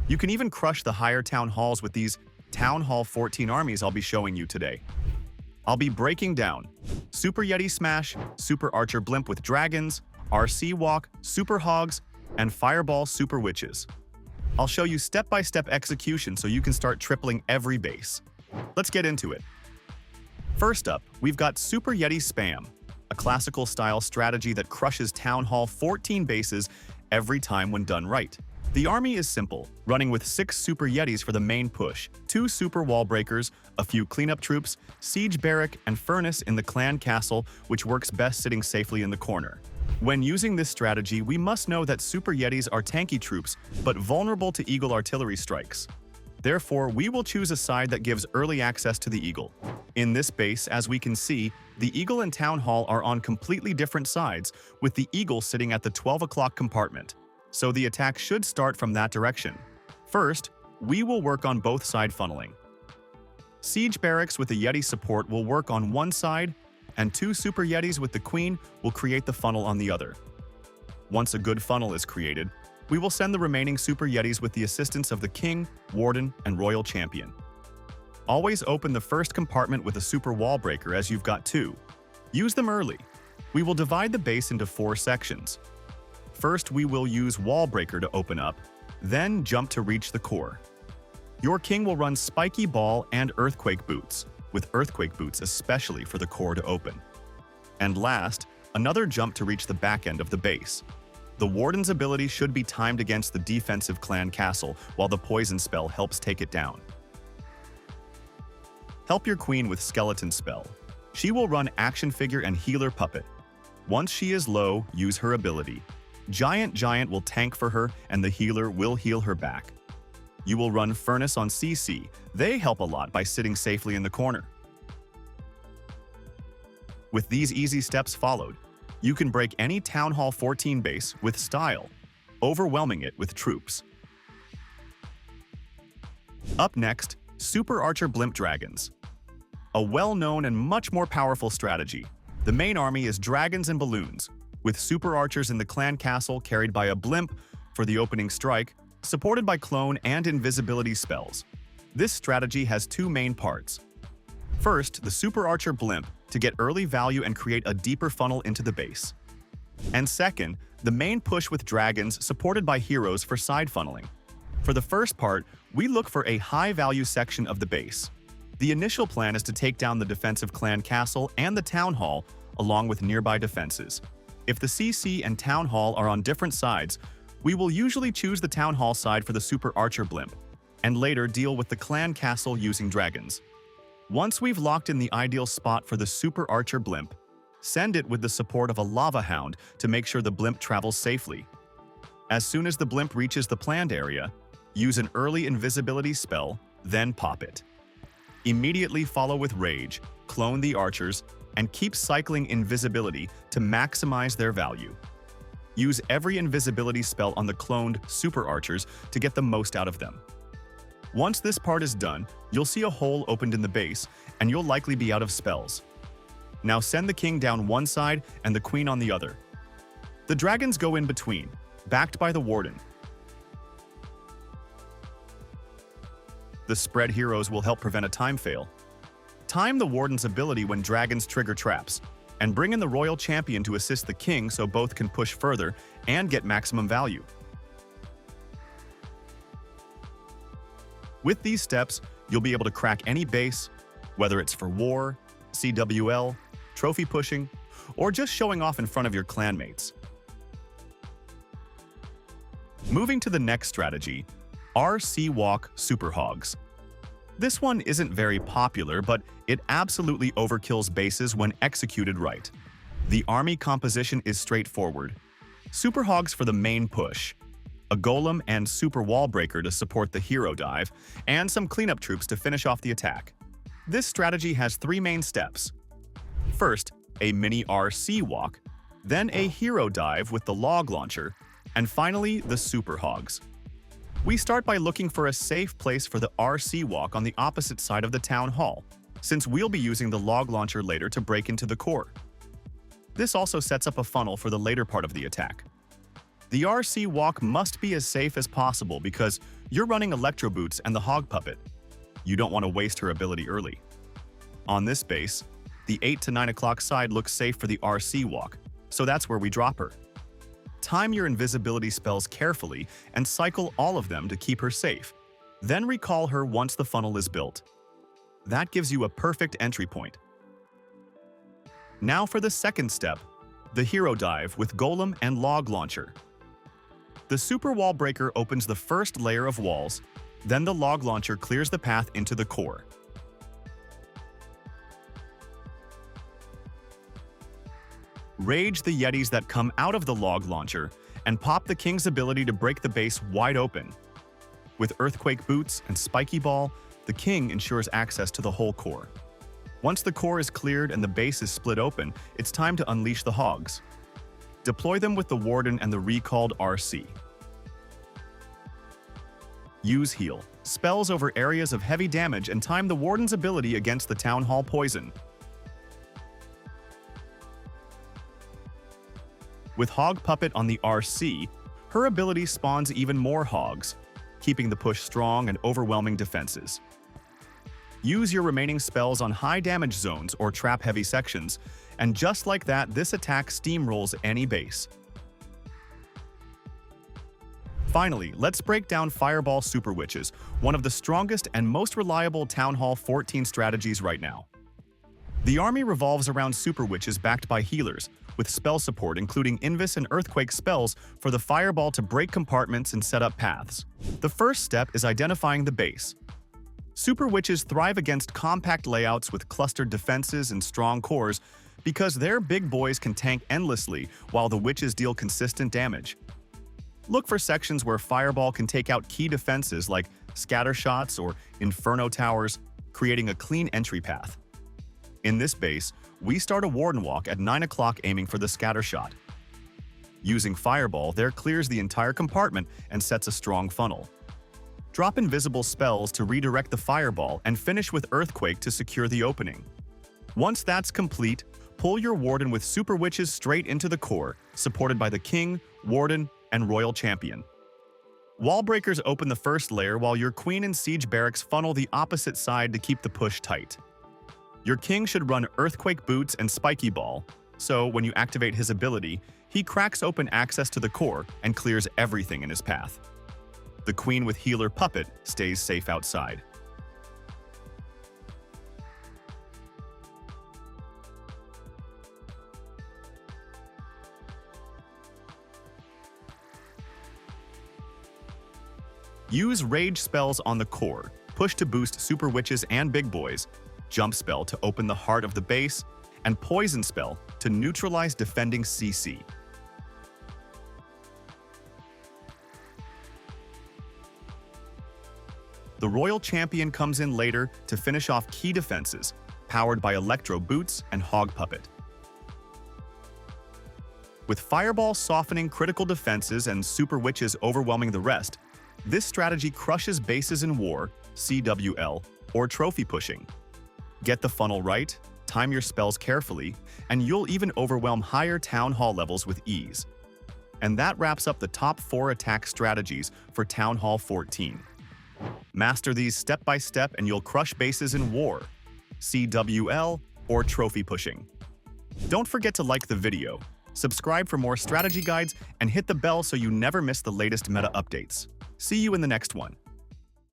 You can even crush the higher town halls with these Town Hall 14 armies I'll be showing you today. I'll be breaking down Super Yeti Smash, Super Archer Blimp with Dragons, RC Walk, Super Hogs, and Fireball Super Witches. I'll show you step-by-step execution so you can start tripling every base. Let's get into it. First up, we've got Super Yeti Spam, a classical-style strategy that crushes Town Hall 14 bases every time when done right. The army is simple, running with 6 Super Yetis for the main push, 2 Super Wall Breakers, a few cleanup troops, Siege Barrack, and Furnace in the clan castle, which works best sitting safely in the corner. When using this strategy, we must know that Super Yetis are tanky troops, but vulnerable to Eagle artillery strikes. Therefore, we will choose a side that gives early access to the Eagle. In this base, as we can see, the Eagle and Town Hall are on completely different sides, with the Eagle sitting at the 12 o'clock compartment. So the attack should start from that direction. First, we will work on both side funneling. Siege Barracks with the Yeti support will work on one side, and 2 Super Yetis with the Queen will create the funnel on the other. Once a good funnel is created, we will send the remaining Super Yetis with the assistance of the King, Warden, and Royal Champion. Always open the first compartment with a Super Wall Breaker as you've got 2. Use them early. We will divide the base into 4 sections. First, we will use Wall Breaker to open up, then jump to reach the core. Your King will run Spiky Ball and Earthquake Boots, with Earthquake Boots especially for the core to open. And last, another jump to reach the back end of the base. The Warden's ability should be timed against the defensive clan castle, while the Poison spell helps take it down. Help your Queen with Skeleton spell. She will run Action Figure and Healer Puppet. Once she is low, use her ability. Giant will tank for her, and the healer will heal her back. You will run Furnace on CC. They help a lot by sitting safely in the corner. With these easy steps followed, you can break any Town Hall 14 base with style, overwhelming it with troops. Up next, Super Archer Blimp Dragons. A well-known and much more powerful strategy. The main army is dragons and balloons, with Super Archers in the clan castle carried by a Blimp for the opening strike, supported by clone and invisibility spells. This strategy has 2 main parts. First, the Super Archer Blimp to get early value and create a deeper funnel into the base. And second, the main push with dragons supported by heroes for side funneling. For the first part, we look for a high-value section of the base. The initial plan is to take down the defensive clan castle and the town hall, along with nearby defenses. If the CC and Town Hall are on different sides, we will usually choose the Town Hall side for the Super Archer Blimp, and later deal with the clan castle using dragons. Once we've locked in the ideal spot for the Super Archer Blimp, send it with the support of a Lava Hound to make sure the Blimp travels safely. As soon as the Blimp reaches the planned area, use an early invisibility spell, then pop it. Immediately follow with Rage, clone the archers, and keep cycling invisibility to maximize their value. Use every invisibility spell on the cloned Super Archers to get the most out of them. Once this part is done, you'll see a hole opened in the base, and you'll likely be out of spells. Now send the King down one side and the Queen on the other. The dragons go in between, backed by the Warden. The spread heroes will help prevent a time fail. Time the Warden's ability when dragons trigger traps, and bring in the Royal Champion to assist the King so both can push further and get maximum value. With these steps, you'll be able to crack any base, whether it's for war, CWL, trophy pushing, or just showing off in front of your clanmates. Moving to the next strategy, RC Walk Super Hogs. This one isn't very popular, but it absolutely overkills bases when executed right. The army composition is straightforward. Super Hogs for the main push, a Golem and Super Wall Breaker to support the hero dive, and some cleanup troops to finish off the attack. This strategy has 3 main steps. First, a mini RC Walk, then a hero dive with the log launcher, and finally the Super Hogs. We start by looking for a safe place for the RC Walk on the opposite side of the Town Hall, since we'll be using the log launcher later to break into the core. This also sets up a funnel for the later part of the attack. The RC Walk must be as safe as possible because You're running Electro Boots and the Hog Puppet. You don't want to waste her ability early. On this base, the 8 to 9 o'clock side looks safe for the RC walk, so that's where we drop her. Time your invisibility spells carefully and cycle all of them to keep her safe. Then recall her once the funnel is built. That gives you a perfect entry point. Now for the second step, the Hero Dive with Golem and Log Launcher. The Super Wall Breaker opens the first layer of walls, then the Log Launcher clears the path into the core. Rage the Yetis that come out of the Log Launcher, and pop the King's ability to break the base wide open. With Earthquake Boots and Spiky Ball, the King ensures access to the whole core. Once the core is cleared and the base is split open, it's time to unleash the Hogs. Deploy them with the Warden and the recalled RC. Use Heal, spells over areas of heavy damage, and time the Warden's ability against the Town Hall poison. With Hog Puppet on the RC, her ability spawns even more Hogs, keeping the push strong and overwhelming defenses. Use your remaining spells on high damage zones or trap-heavy sections, and just like that, this attack steamrolls any base. Finally, let's break down Fireball Super Witches, one of the strongest and most reliable Town Hall 14 strategies right now. The army revolves around Super Witches backed by healers, with spell support including Invis and Earthquake spells for the Fireball to break compartments and set up paths. The first step is identifying the base. Super Witches thrive against compact layouts with clustered defenses and strong cores because their big boys can tank endlessly while the Witches deal consistent damage. Look for sections where Fireball can take out key defenses like scatter shots or Inferno towers, creating a clean entry path. In this base, we start a Warden Walk at 9 o'clock aiming for the scatter shot. Using Fireball there clears the entire compartment and sets a strong funnel. Drop invisible spells to redirect the Fireball and finish with Earthquake to secure the opening. Once that's complete, pull your Warden with Super Witches straight into the core, supported by the King, Warden, and Royal Champion. Wall Breakers open the first layer while your Queen and Siege Barracks funnel the opposite side to keep the push tight. Your King should run Earthquake Boots and Spiky Ball, so when you activate his ability, he cracks open access to the core and clears everything in his path. The Queen with Healer Puppet stays safe outside. Use Rage spells on the core, push to boost Super Witches and Big Boys, Jump spell to open the heart of the base, and Poison spell to neutralize defending CC. The Royal Champion comes in later to finish off key defenses, powered by Electro Boots and Hog Puppet. With Fireball softening critical defenses and Super Witches overwhelming the rest, this strategy crushes bases in war, CWL, or trophy pushing. Get the funnel right, time your spells carefully, and you'll even overwhelm higher Town Hall levels with ease. And that wraps up the top 4 attack strategies for Town Hall 14. Master these step by step and you'll crush bases in war, CWL, or trophy pushing. Don't forget to like the video, subscribe for more strategy guides, and hit the bell so you never miss the latest meta updates. See you in the next one.